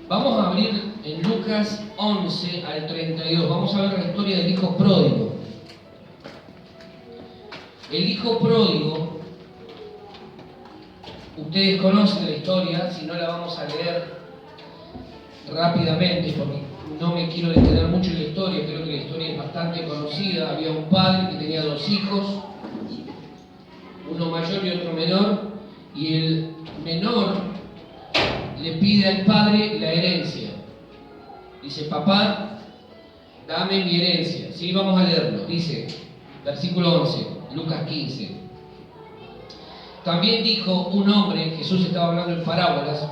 Vamos a abrir en Lucas 11 al 32. Vamos a ver la historia del hijo pródigo. El hijo pródigo, ustedes conocen la historia, si no la vamos a leer rápidamente porque no me quiero detener mucho en la historia, creo que la historia es bastante conocida. Había un padre que tenía dos hijos, uno mayor y otro menor, y el menor le pide al padre la herencia. Dice: papá, dame mi herencia. Sí, vamos a leerlo. Dice, versículo 11, Lucas 15. También dijo un hombre, Jesús estaba hablando en parábolas,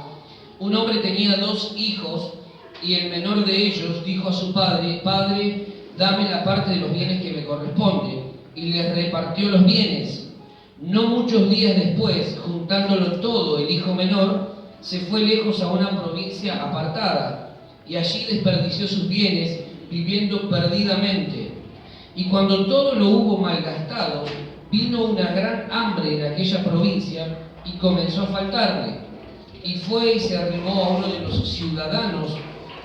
un hombre tenía dos hijos y el menor de ellos dijo a su padre: Padre, dame la parte de los bienes que me corresponde. Y les repartió los bienes. No muchos días después, juntándolo todo, el hijo menor se fue lejos a una provincia apartada y allí desperdició sus bienes viviendo perdidamente. Y cuando todo lo hubo malgastado, vino una gran hambre en aquella provincia y comenzó a faltarle. Y fue y se arrimó a uno de los ciudadanos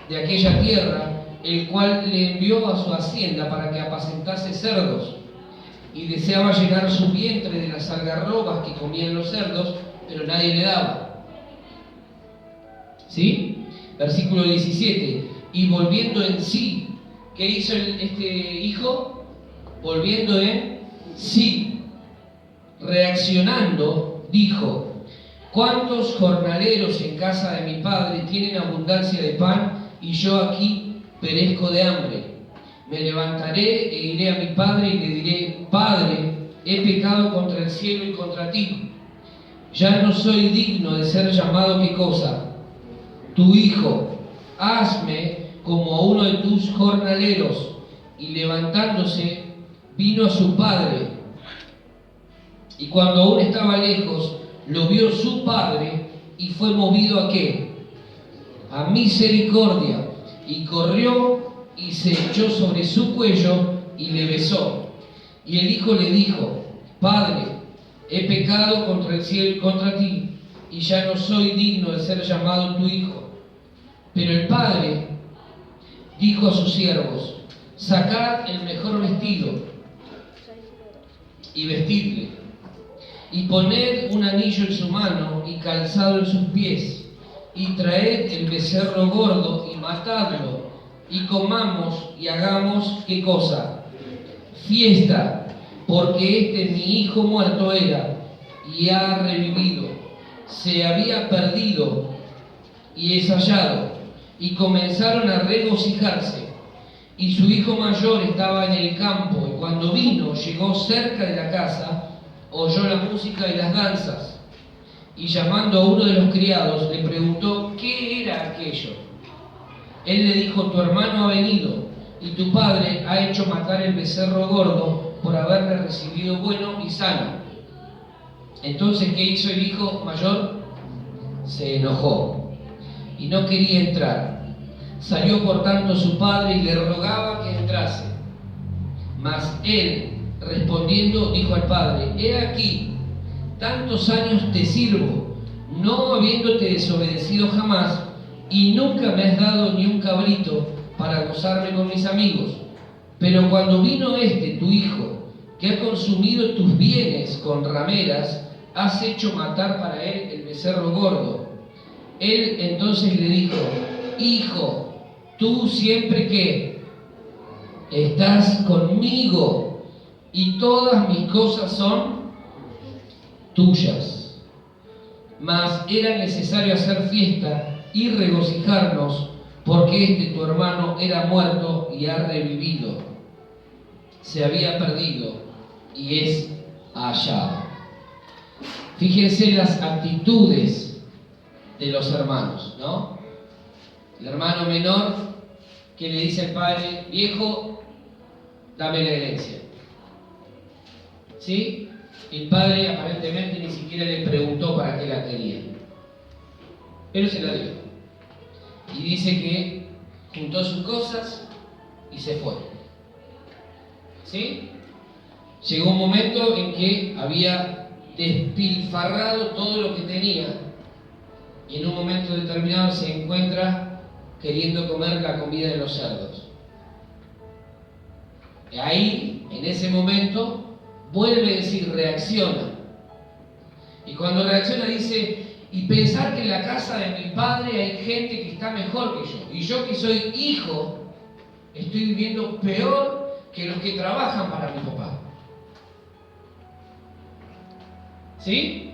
de aquella tierra, el cual le envió a su hacienda para que apacentase cerdos. Y deseaba llenar su vientre de las algarrobas que comían los cerdos, pero nadie le daba. ¿Sí? Versículo 17. Y volviendo en sí, ¿qué hizo este hijo? Volviendo en sí, reaccionando, dijo: ¿cuántos jornaleros en casa de mi padre tienen abundancia de pan y yo aquí perezco de hambre? Me levantaré e iré a mi padre y le diré: Padre, he pecado contra el cielo y contra ti. Ya no soy digno de ser llamado, ¿qué cosa? Tu hijo. Hazme como a uno de tus jornaleros. Y levantándose, vino a su padre. Y cuando aún estaba lejos, lo vio su padre y fue movido ¿a qué? A misericordia. Y corrió y se echó sobre su cuello y le besó. Y el hijo le dijo: Padre, he pecado contra el cielo y contra ti, y ya no soy digno de ser llamado tu hijo. Pero el padre dijo a sus siervos: sacad el mejor vestido y vestidle, y poned un anillo en su mano y calzado en sus pies, y traed el becerro gordo y matadlo, y comamos y hagamos ¿qué cosa? Fiesta, porque mi hijo muerto era y ha revivido, se había perdido y es hallado. Y comenzaron a regocijarse. Y su hijo mayor estaba en el campo, y cuando vino, llegó cerca de la casa, oyó la música y las danzas. Y llamando a uno de los criados, le preguntó qué era aquello. Él le dijo: tu hermano ha venido, y tu padre ha hecho matar el becerro gordo por haberle recibido bueno y sano. Entonces, ¿qué hizo el hijo mayor? Se enojó y no quería entrar. Salió por tanto su padre y le rogaba que entrase. Mas él, respondiendo, dijo al padre: he aquí, tantos años te sirvo, no habiéndote desobedecido jamás, y nunca me has dado ni un cabrito para gozarme con mis amigos. Pero cuando vino tu hijo, que ha consumido tus bienes con rameras, has hecho matar para él el becerro gordo. Él entonces le dijo: hijo, tú siempre que estás conmigo y todas mis cosas son tuyas. Mas era necesario hacer fiesta y regocijarnos, porque tu hermano era muerto y ha revivido, se había perdido y es hallado. Fíjense las actitudes de los hermanos, ¿no? El hermano menor que le dice al padre: viejo, dame la herencia. ¿Sí? El padre aparentemente ni siquiera le preguntó para qué la quería, pero se la dio. Y dice que juntó sus cosas y se fue. ¿Sí? Llegó un momento en que había despilfarrado todo lo que tenía, y en un momento determinado se encuentra queriendo comer la comida de los cerdos. Y ahí, en ese momento, vuelve a decir, reacciona. Y cuando reacciona dice, y pensar que en la casa de mi padre hay gente que está mejor que yo. Y yo que soy hijo, estoy viviendo peor que los que trabajan para mi papá. ¿Sí?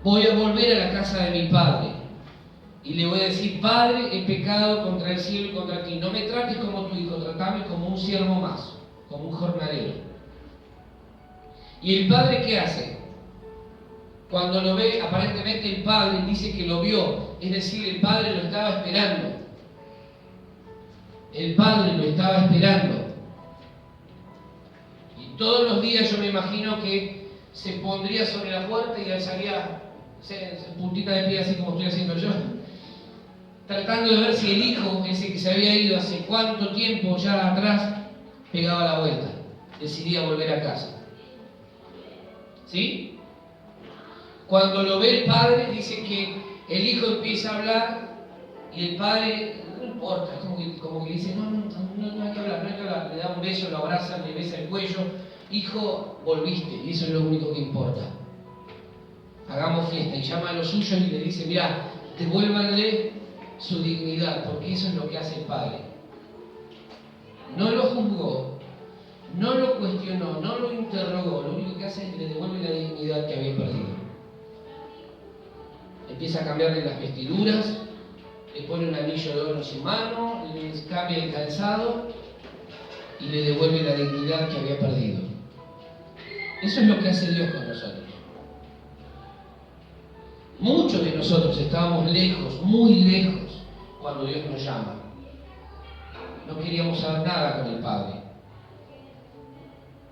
Voy a volver a la casa de mi padre. Y le voy a decir, Padre, he pecado contra el cielo y contra ti. No me trates como tu hijo, tratame como un siervo más, como un jornalero. ¿Y el padre qué hace? Cuando lo ve, aparentemente el padre dice que lo vio, es decir, el padre lo estaba esperando. El padre lo estaba esperando. Y todos los días yo me imagino que se pondría sobre la puerta y alzaría puntita de pie así como estoy haciendo yo, tratando de ver si el hijo, ese que se había ido hace cuánto tiempo ya atrás, pegaba la vuelta, decidía volver a casa. ¿Sí? Cuando lo ve el padre, dice que el hijo empieza a hablar y el padre, no importa, como que dice, no hay que hablar, no hay que hablar. Le da un beso, lo abraza, le besa el cuello. Hijo, volviste, y eso es lo único que importa. Hagamos fiesta. Y llama a los suyos y le dice, mirá, devuélvanle su dignidad, porque eso es lo que hace el padre. No lo juzgó, no lo cuestionó, no lo interrogó, lo único que hace es que le devuelve la dignidad que había perdido. Empieza a cambiarle las vestiduras, le pone un anillo de oro en su mano, le cambia el calzado y le devuelve la dignidad que había perdido. Eso es lo que hace Dios con nosotros. Muchos de nosotros estábamos lejos, muy lejos, cuando Dios nos llama. No queríamos saber nada con el Padre.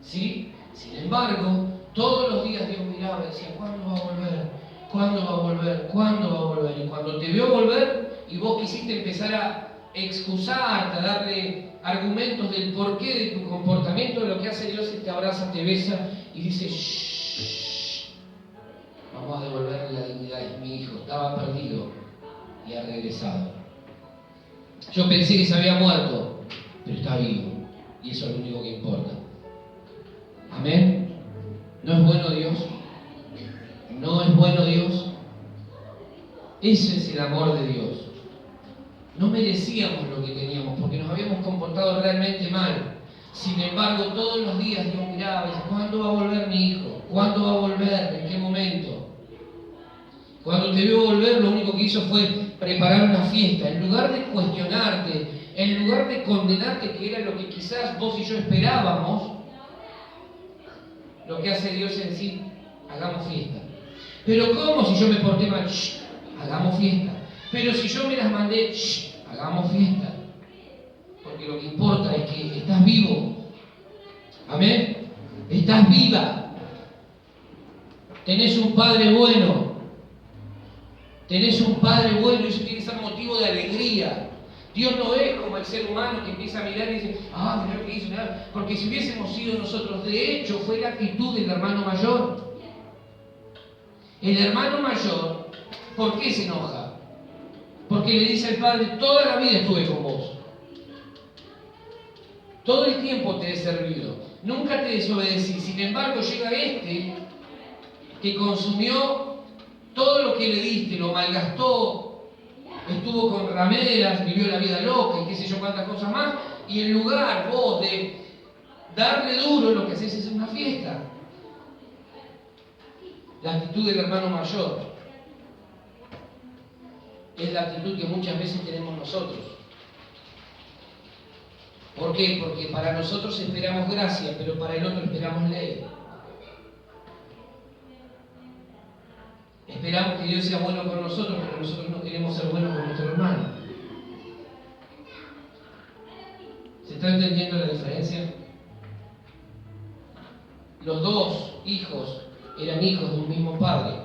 ¿Sí? Sin embargo, todos los días Dios miraba y decía, ¿cuándo va a volver? ¿Cuándo va a volver? ¿Cuándo va a volver? Y cuando te vio volver y vos quisiste empezar a excusarte, a darle argumentos del porqué de tu comportamiento, lo que hace Dios es te abraza, te besa y dice, shh, vamos a devolverle la dignidad. Es mi hijo, estaba perdido y ha regresado. Yo pensé que se había muerto, pero está vivo y eso es lo único que importa. Amén. ¿No es bueno Dios? ¿No es bueno Dios? Ese es el amor de Dios. No merecíamos lo que teníamos porque nos habíamos comportado realmente mal. Sin embargo, todos los días Dios miraba y decía, ¿cuándo va a volver mi hijo? ¿Cuándo va a volver? ¿En qué momento? Cuando te vio volver, lo único que hizo fue preparar una fiesta. En lugar de cuestionarte, en lugar de condenarte, que era lo que quizás vos y yo esperábamos, lo que hace Dios es decir, hagamos fiesta. Pero ¿cómo si yo me porté mal? Shh, hagamos fiesta. Pero si yo me las mandé, shh, hagamos fiesta. Porque lo que importa es que estás vivo. Amén. Estás viva. Tenés un Padre bueno. Tenés un Padre bueno y eso tiene que ser motivo de alegría. Dios no es como el ser humano que empieza a mirar y dice, mirá lo que hizo, mirá. Porque si hubiésemos sido nosotros, de hecho, fue la actitud del hermano mayor. El hermano mayor, ¿por qué se enoja? Porque le dice al padre, toda la vida estuve con vos. Todo el tiempo te he servido. Nunca te desobedecí. Sin embargo, llega este que consumió todo lo que le diste, lo malgastó, estuvo con rameras, vivió la vida loca y qué sé yo cuántas cosas más. Y en lugar vos de darle duro, lo que haces es una fiesta. La actitud del hermano mayor es la actitud que muchas veces tenemos nosotros. ¿Por qué? Porque para nosotros esperamos gracia, pero para el otro esperamos ley. Esperamos que Dios sea bueno con nosotros, pero nosotros no queremos ser buenos con nuestro hermano. ¿Se está entendiendo la diferencia? Los dos hijos eran hijos de un mismo padre.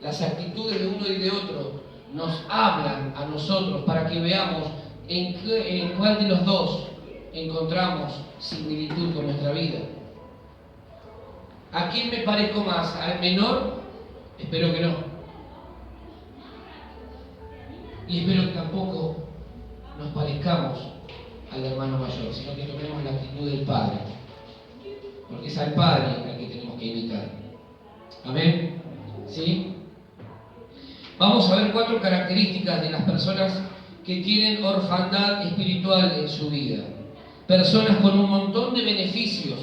Las actitudes de uno y de otro nos hablan a nosotros para que veamos en cuál de los dos encontramos similitud con nuestra vida. ¿A quién me parezco más? ¿Al menor? Espero que no. Y espero que tampoco nos parezcamos al hermano mayor, sino que tomemos la actitud del Padre, porque es al Padre al que tenemos que imitar. Amén. ¿Sí? Vamos a ver 4 características de las personas que tienen orfandad espiritual en su vida. Personas con un montón de beneficios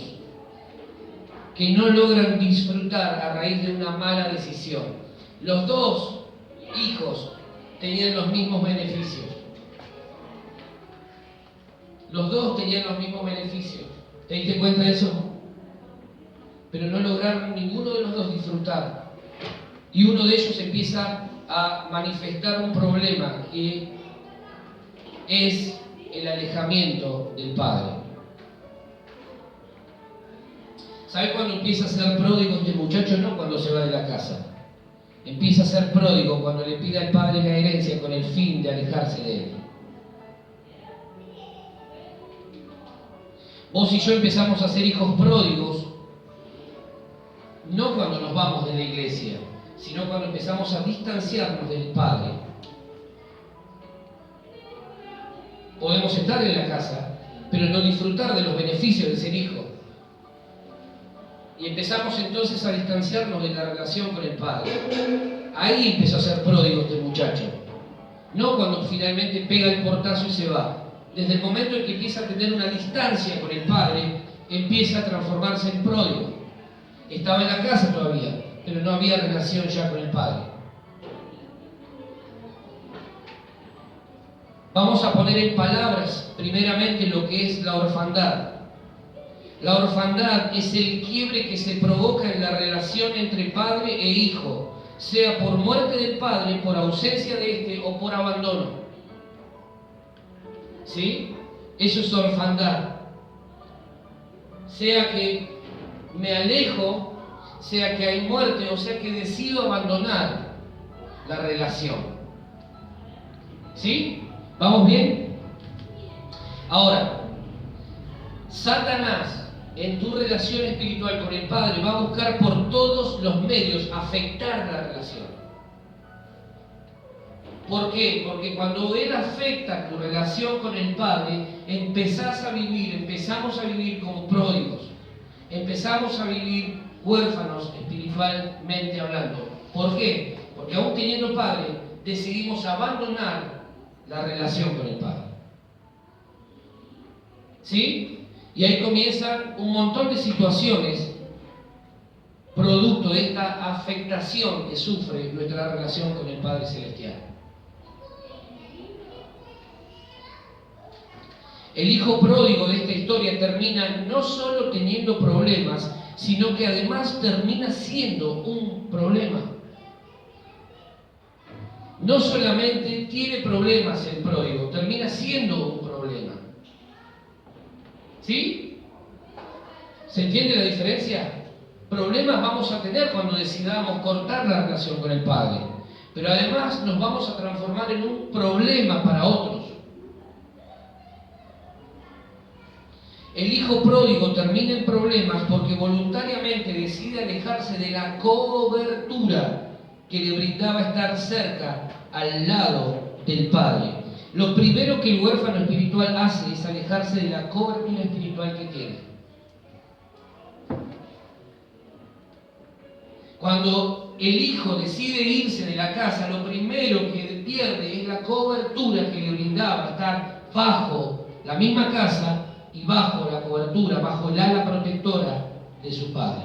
que no logran disfrutar a raíz de una mala decisión. Los 2 hijos tenían los mismos beneficios. Los 2 tenían los mismos beneficios. ¿Te diste cuenta de eso? Pero no lograron ninguno de los 2 disfrutar. Y uno de ellos empieza a manifestar un problema que es el alejamiento del Padre. ¿Sabe cuándo empieza a ser pródigo este muchacho? No cuando se va de la casa. Empieza a ser pródigo cuando le pide al Padre la herencia con el fin de alejarse de él. Vos y yo empezamos a ser hijos pródigos, no cuando nos vamos de la iglesia, sino cuando empezamos a distanciarnos del Padre. Podemos estar en la casa, pero no disfrutar de los beneficios de ser hijo. Y empezamos entonces a distanciarnos de la relación con el Padre. Ahí empezó a ser pródigo este muchacho. No cuando finalmente pega el portazo y se va. Desde el momento en que empieza a tener una distancia con el Padre, empieza a transformarse en pródigo. Estaba en la casa todavía, pero no había relación ya con el Padre. Vamos a poner en palabras primeramente lo que es la orfandad. La orfandad es el quiebre que se provoca en la relación entre padre e hijo, sea por muerte del padre, por ausencia de éste o por abandono. ¿Sí? Eso es orfandad. Sea que me alejo, sea que hay muerte, o sea que decido abandonar la relación. ¿Sí? ¿Vamos bien? Ahora, Satanás en tu relación espiritual con el Padre va a buscar por todos los medios afectar la relación. ¿Por qué? Porque cuando Él afecta tu relación con el Padre, empezamos a vivir como pródigos, empezamos a vivir huérfanos espiritualmente hablando. ¿Por qué? Porque aún teniendo Padre, decidimos abandonar la relación con el Padre. ¿Sí? Y ahí comienzan un montón de situaciones producto de esta afectación que sufre nuestra relación con el Padre Celestial. El hijo pródigo de esta historia termina no solo teniendo problemas, sino que además termina siendo un problema. No solamente tiene problemas el pródigo, termina siendo un problema. ¿Sí? ¿Se entiende la diferencia? Problemas vamos a tener cuando decidamos cortar la relación con el Padre, pero además nos vamos a transformar en un problema para otros. El hijo pródigo termina en problemas porque voluntariamente decide alejarse de la cobertura que le brindaba estar cerca, al lado del Padre. Lo primero que el huérfano espiritual hace es alejarse de la cobertura espiritual que tiene. Cuando el hijo decide irse de la casa, lo primero que pierde es la cobertura que le brindaba estar bajo la misma casa y bajo la cobertura, bajo el ala protectora de su padre.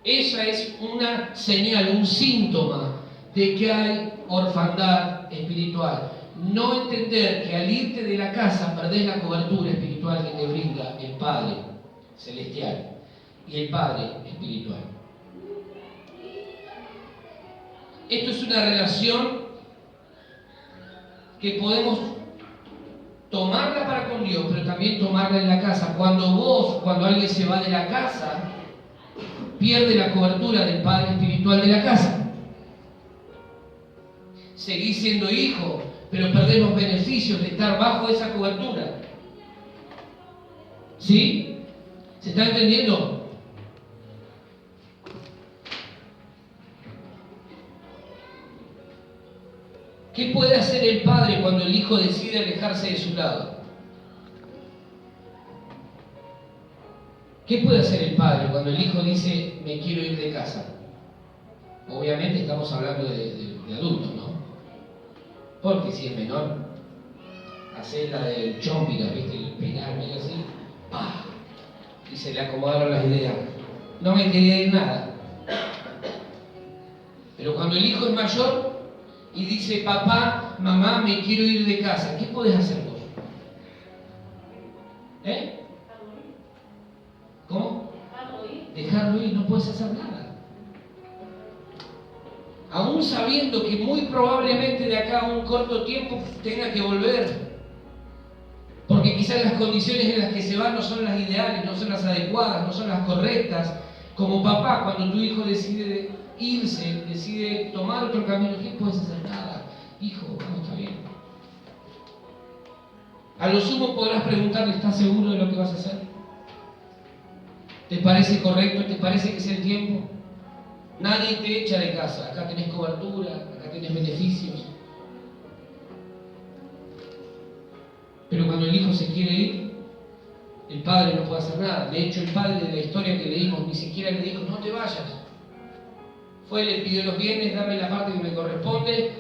Esa es una señal, un síntoma de que hay orfandad espiritual. No entender que al irte de la casa perdés la cobertura espiritual que te brinda el Padre Celestial y el Padre Espiritual. Esto es una relación que podemos tomarla para con Dios, pero también tomarla en la casa. Cuando alguien se va de la casa, pierde la cobertura del Padre Espiritual de la casa. Seguís siendo hijo, pero perdés los beneficios de estar bajo esa cobertura. ¿Sí? ¿Se está entendiendo? ¿Qué puede hacer el padre cuando el hijo decide alejarse de su lado? ¿Qué puede hacer el padre cuando el hijo dice, me quiero ir de casa? Obviamente estamos hablando de adultos, ¿no? Porque si es menor, hacer la del chompiga, ¿viste? El pegar medio así, ¡pah! Y se le acomodaron las ideas. No me quería ir nada. Pero cuando el hijo es mayor y dice, papá, mamá, me quiero ir de casa, ¿qué podés hacer vos? ¿Cómo? Dejarlo ir, no puedes hacer nada. Aún sabiendo que muy probablemente de acá a un corto tiempo tenga que volver. Porque quizás las condiciones en las que se va no son las ideales, no son las adecuadas, no son las correctas. Como papá, cuando tu hijo decide irse, decide tomar otro camino, ¿qué puedes hacer? Nada. Hijo, no está bien. A lo sumo podrás preguntarle, ¿estás seguro de lo que vas a hacer? ¿Te parece correcto? ¿Te parece que es el tiempo? Nadie te echa de casa. Acá tenés cobertura, acá tenés beneficios. Pero cuando el hijo se quiere ir, el padre no puede hacer nada. De hecho, el padre de la historia que leímos ni siquiera le dijo, no te vayas. Fue, le pidió los bienes, dame la parte que me corresponde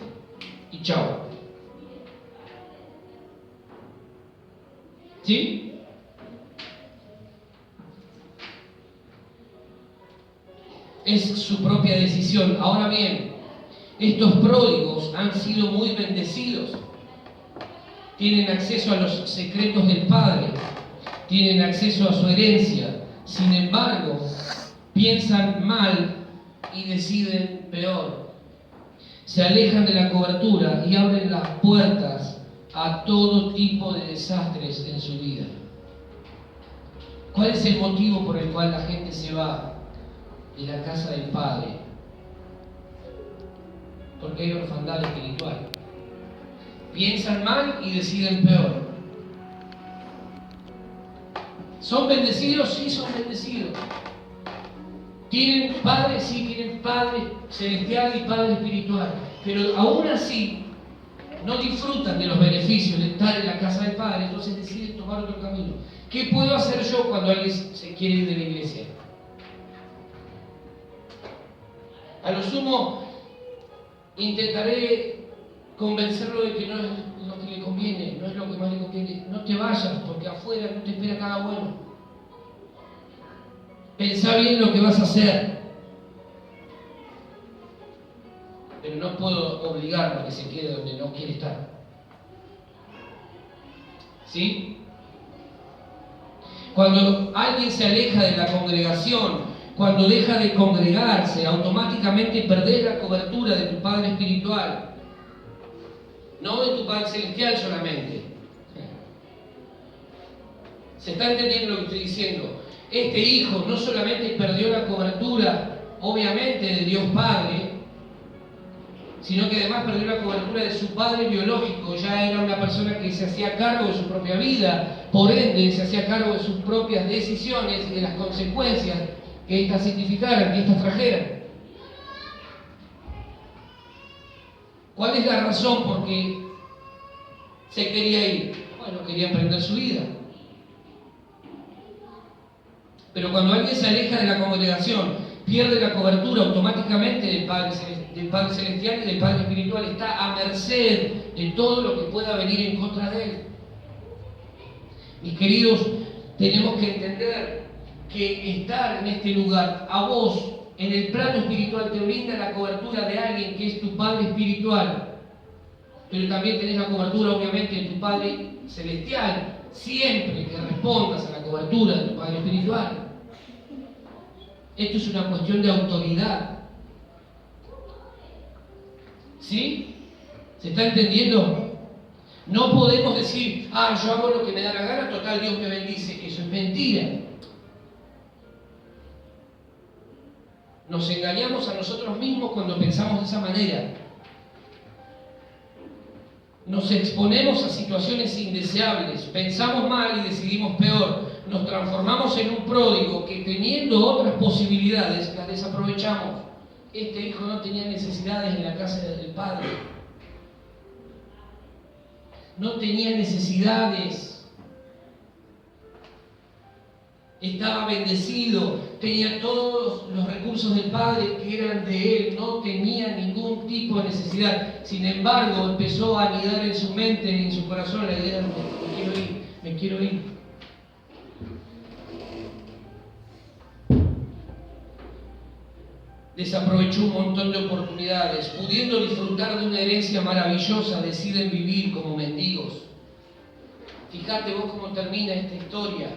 y chao. ¿Sí? Es su propia decisión. Ahora bien, estos pródigos han sido muy bendecidos. Tienen acceso a los secretos del Padre, tienen acceso a su herencia. Sin embargo, piensan mal y deciden peor. Se alejan de la cobertura y abren las puertas a todo tipo de desastres en su vida. ¿Cuál es el motivo por el cual la gente se va de la casa del Padre? Porque hay orfandad espiritual. Piensan mal y deciden peor. ¿Son bendecidos? Sí, son bendecidos. ¿Tienen Padre? Sí, tienen Padre celestial y Padre espiritual. Pero aún así, no disfrutan de los beneficios de estar en la casa del Padre, entonces deciden tomar otro camino. ¿Qué puedo hacer yo cuando alguien se quiere ir de la iglesia? A lo sumo, intentaré convencerlo de que no es lo que le conviene, no es lo que más le conviene. No te vayas, porque afuera no te espera nada bueno. Pensá bien lo que vas a hacer. Pero no puedo obligarlo a que se quede donde no quiere estar. ¿Sí? Cuando alguien se aleja de la congregación, cuando deja de congregarse, automáticamente perdés la cobertura de tu Padre espiritual. No de tu Padre celestial solamente. ¿Se está entendiendo lo que estoy diciendo? Este hijo no solamente perdió la cobertura, obviamente, de Dios Padre, sino que además perdió la cobertura de su padre biológico. Ya era una persona que se hacía cargo de su propia vida, por ende se hacía cargo de sus propias decisiones y de las consecuencias que éstas significaran, que éstas trajeran. ¿Cuál es la razón por qué se quería ir? Bueno, quería emprender su vida. Pero cuando alguien se aleja de la congregación, pierde la cobertura automáticamente del Padre Celestial y del Padre Espiritual, está a merced de todo lo que pueda venir en contra de él. Mis queridos, tenemos que entender que estar en este lugar, a vos, en el plano espiritual, te brinda la cobertura de alguien que es tu Padre Espiritual, pero también tenés la cobertura, obviamente, de tu Padre Celestial, siempre que respondas a la cobertura de tu Padre Espiritual. Esto es una cuestión de autoridad. ¿Sí? ¿Se está entendiendo? No podemos decir, yo hago lo que me da la gana, total, Dios me bendice. Eso es mentira. Nos engañamos a nosotros mismos cuando pensamos de esa manera. Nos exponemos a situaciones indeseables, pensamos mal y decidimos peor. Nos transformamos en un pródigo que, teniendo otras posibilidades, las desaprovechamos. Este hijo no tenía necesidades en la casa del padre. no tenía necesidades, estaba bendecido, tenía todos los recursos del Padre que eran de él, no tenía ningún tipo de necesidad. Sin embargo, empezó a anidar en su mente, en su corazón, la idea de me quiero ir. Desaprovechó un montón de oportunidades, pudiendo disfrutar de una herencia maravillosa, deciden vivir como mendigos. Fíjate vos cómo termina esta historia.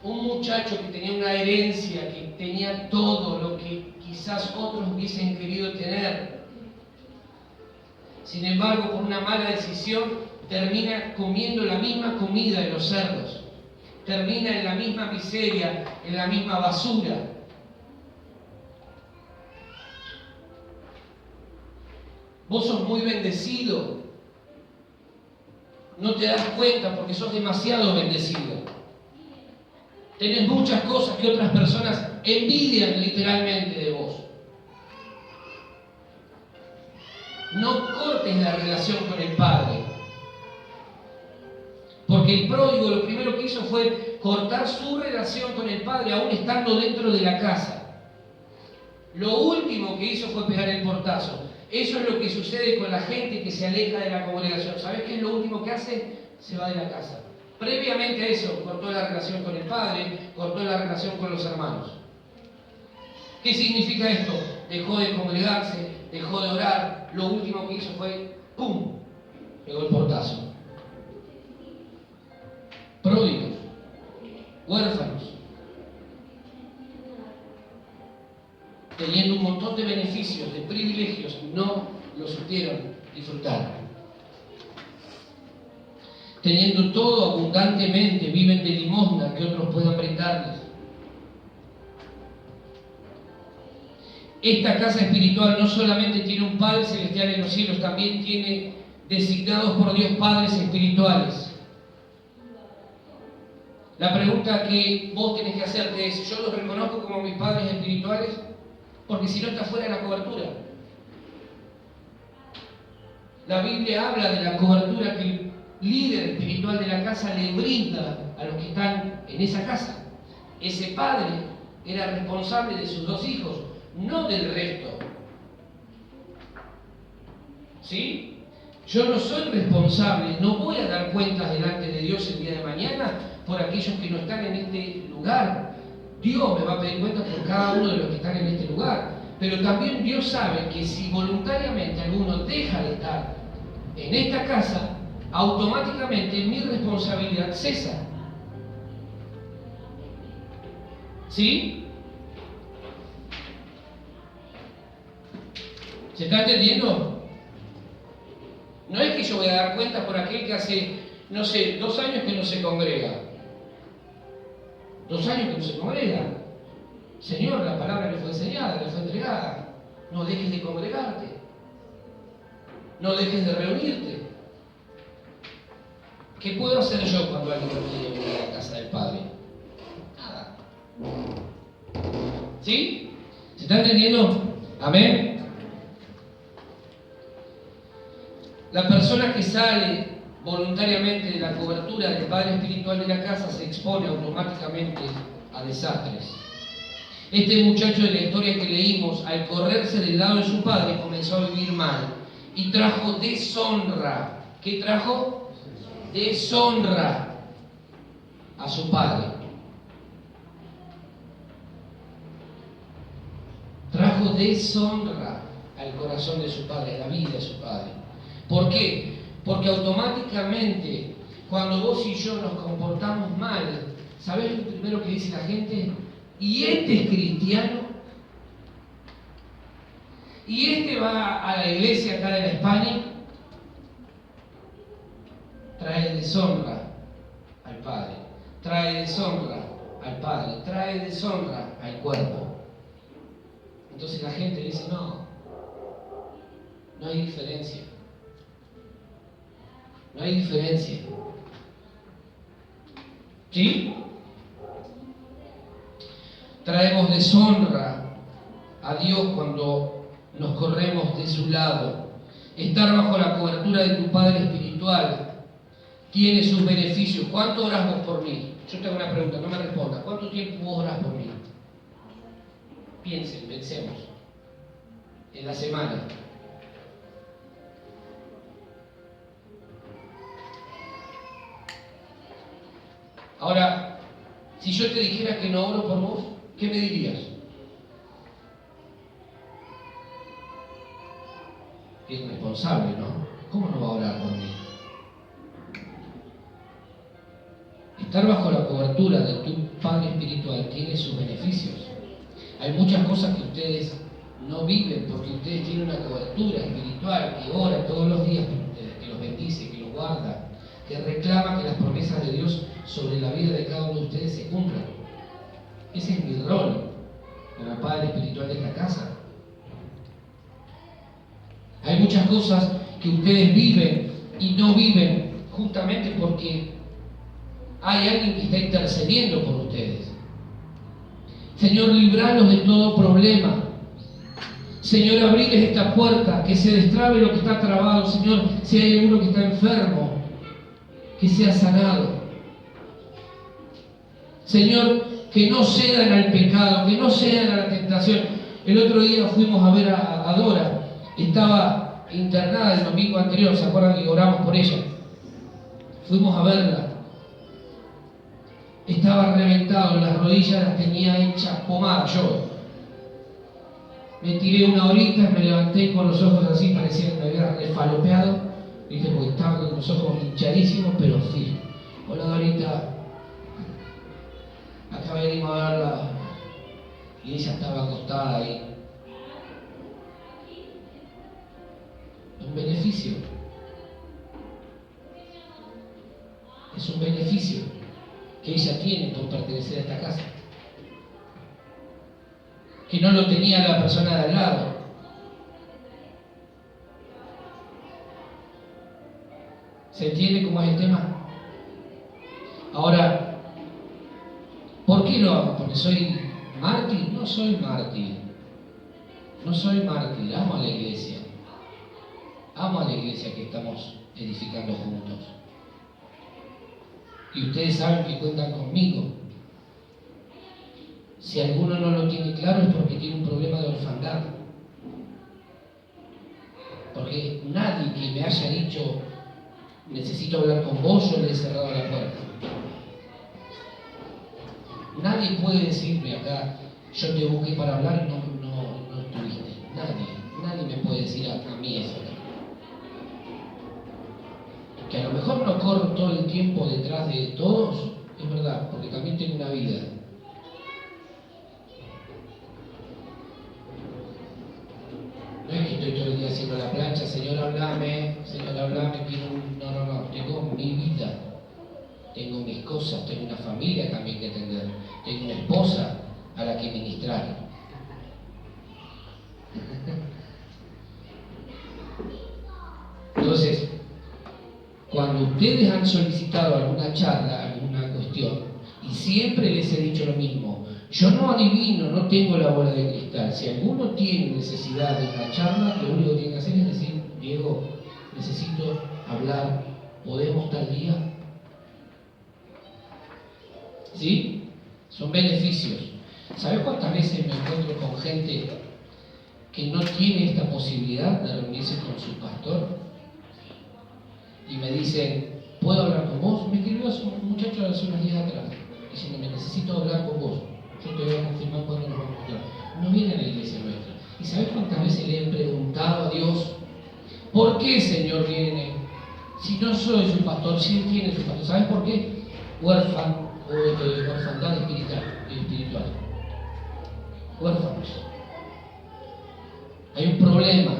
Un muchacho que tenía una herencia, que tenía todo lo que quizás otros hubiesen querido tener. Sin embargo, por una mala decisión, termina comiendo la misma comida de los cerdos. Termina en la misma miseria, en la misma basura. Vos sos muy bendecido. No te das cuenta porque sos demasiado bendecido. Tenés muchas cosas que otras personas envidian literalmente de vos. No cortes la relación con el Padre. Porque el pródigo lo primero que hizo fue cortar su relación con el Padre aún estando dentro de la casa. Lo último que hizo fue pegar el portazo. Eso es lo que sucede con la gente que se aleja de la congregación. ¿Sabés qué es lo último que hace? Se va de la casa. Previamente a eso, cortó la relación con el Padre, cortó la relación con los hermanos. ¿Qué significa esto? Dejó de congregarse, dejó de orar. Lo último que hizo fue, ¡pum!, pegó el portazo. Pródigos, huérfanos, teniendo un montón de beneficios, de privilegios, no lo supieron disfrutar. Teniendo todo abundantemente, viven de limosna que otros puedan brindarles. Esta casa espiritual no solamente tiene un Padre celestial en los cielos, también tiene designados por Dios padres espirituales. La pregunta que vos tenés que hacerte es, ¿yo los reconozco como mis padres espirituales? Porque si no, está fuera de la cobertura. La Biblia habla de la cobertura que el líder espiritual de la casa le brinda a los que están en esa casa. Ese padre era responsable de sus 2 hijos, no del resto. ¿Sí? Yo no soy responsable, no voy a dar cuentas delante de Dios el día de mañana por aquellos que no están en este lugar. Dios me va a pedir cuentas por cada uno de los que están en este lugar. Pero también Dios sabe que si voluntariamente alguno deja de estar en esta casa, automáticamente mi responsabilidad cesa. ¿Sí? ¿Se está entendiendo? No es que yo voy a dar cuenta por aquel que hace, no sé, 2 años que no se congrega. 2 años que no se congrega. Señor, la palabra le fue enseñada, le fue entregada. No dejes de congregarte. No dejes de reunirte. ¿Qué puedo hacer yo cuando alguien me pide venir a la casa del Padre? Nada. ¿Sí? ¿Se está entendiendo? Amén. La persona que sale voluntariamente de la cobertura del Padre espiritual de la casa se expone automáticamente a desastres. Este muchacho de la historia que leímos, al correrse del lado de su padre, comenzó a vivir mal y trajo deshonra. ¿Qué trajo? Deshonra a su padre. Trajo deshonra al corazón de su padre, a la vida de su padre. ¿Por qué? Porque automáticamente, cuando vos y yo nos comportamos mal, ¿sabés lo primero que dice la gente? ¿Y este es cristiano? ¿Y este va a la iglesia acá de la España? Trae deshonra al Padre, trae deshonra al Padre, trae deshonra al cuerpo. Entonces la gente dice, no hay diferencia. No hay diferencia. ¿Sí? Traemos deshonra a Dios cuando nos corremos de su lado. Estar bajo la cobertura de tu Padre espiritual espiritual tiene sus beneficios. ¿Cuánto oras vos por mí? Yo te hago una pregunta, no me respondas. ¿Cuánto tiempo vos orás por mí? Piensen, pensemos. En la semana. Ahora, si yo te dijera que no oro por vos, ¿qué me dirías? Es irresponsable, ¿no? ¿Cómo no va a orar por mí? Estar bajo la cobertura de tu Padre Espiritual tiene sus beneficios. Hay muchas cosas que ustedes no viven porque ustedes tienen una cobertura espiritual que ora todos los días por ustedes, que los bendice, que los guarda, que reclama que las promesas de Dios sobre la vida de cada uno de ustedes se cumplan. Ese es mi rol como Padre Espiritual de esta casa. Hay muchas cosas que ustedes viven y no viven justamente porque hay alguien que está intercediendo por ustedes. Señor, libralos de todo problema. Señor, abrirles esta puerta, que se destrabe lo que está trabado. Señor, si hay alguno que está enfermo, que sea sanado. Señor, que no cedan al pecado, que no cedan a la tentación. El otro día fuimos a ver a Dora. Estaba internada el domingo anterior, ¿se acuerdan que oramos por ella? Fuimos a verla. Estaba reventado, las rodillas las tenía hechas pomada. Yo me tiré una horita, me levanté con los ojos así, parecía que me había refalopeado. Dije, porque estaba con los ojos hinchadísimos, pero firme. Hola Dorita, acá venimos a verla. Y ella estaba acostada ahí. Un beneficio. Es un beneficio que ella tiene por pertenecer a esta casa, que no lo tenía la persona de al lado. ¿Se entiende cómo es el tema? Ahora, ¿por qué lo hago? ¿Porque soy mártir? No soy mártir. No soy mártir, amo a la iglesia. Amo a la iglesia que estamos edificando juntos. Y ustedes saben que cuentan conmigo. Si alguno no lo tiene claro es porque tiene un problema de orfandad. Porque nadie que me haya dicho necesito hablar con vos, yo le he cerrado la puerta. Nadie puede decirme acá, yo te busqué para hablar y no estuviste. Nadie me puede decir a mí eso. Que a lo mejor no corro todo el tiempo detrás de todos, es verdad, porque también tengo una vida. No es que estoy todo el día haciendo la plancha, Señor, hablame, quiero un... No, tengo mi vida, tengo mis cosas, tengo una familia también que atender, tengo una esposa a la que ministrar. Entonces, cuando ustedes han solicitado alguna charla, alguna cuestión, y siempre les he dicho lo mismo, yo no adivino, no tengo la bola de cristal. Si alguno tiene necesidad de una charla, lo único que tiene que hacer es decir, Diego, necesito hablar, ¿podemos tal día? ¿Sí? Son beneficios. ¿Sabes cuántas veces me encuentro con gente que no tiene esta posibilidad de reunirse con su pastor? Y me dicen, ¿puedo hablar con vos? Me escribió un muchacho hace unos días atrás, diciéndome, necesito hablar con vos. Yo te voy a confirmar cuándo nos vamos a encontrar. No viene a la iglesia nuestra. ¿Y sabes cuántas veces le he preguntado a Dios, ¿por qué, Señor, viene? Si no soy su pastor, si Él tiene su pastor. ¿Sabes por qué? Orfandad espiritual. Huérfanos. Hay un problema.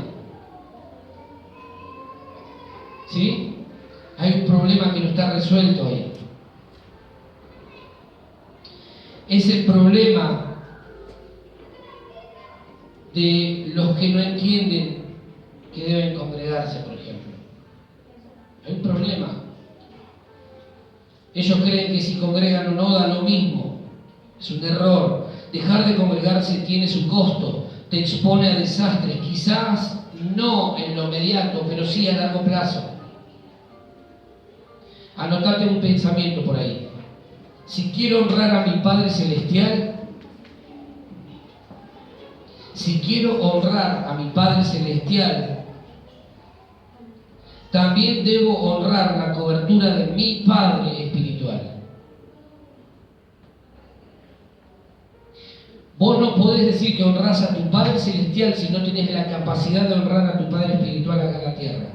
¿Sí? Hay un problema que no está resuelto ahí. Es el problema de los que no entienden que deben congregarse, por ejemplo. Hay un problema. Ellos creen que si congregan o no da lo mismo. Es un error. Dejar de congregarse tiene su costo. Te expone a desastres. Quizás no en lo inmediato, pero sí a largo plazo. Anotate un pensamiento por ahí. Si quiero honrar a mi Padre Celestial, si quiero honrar a mi Padre Celestial, también debo honrar la cobertura de mi Padre espiritual. Vos no podés decir que honrás a tu Padre Celestial si no tenés la capacidad de honrar a tu Padre espiritual acá en la tierra.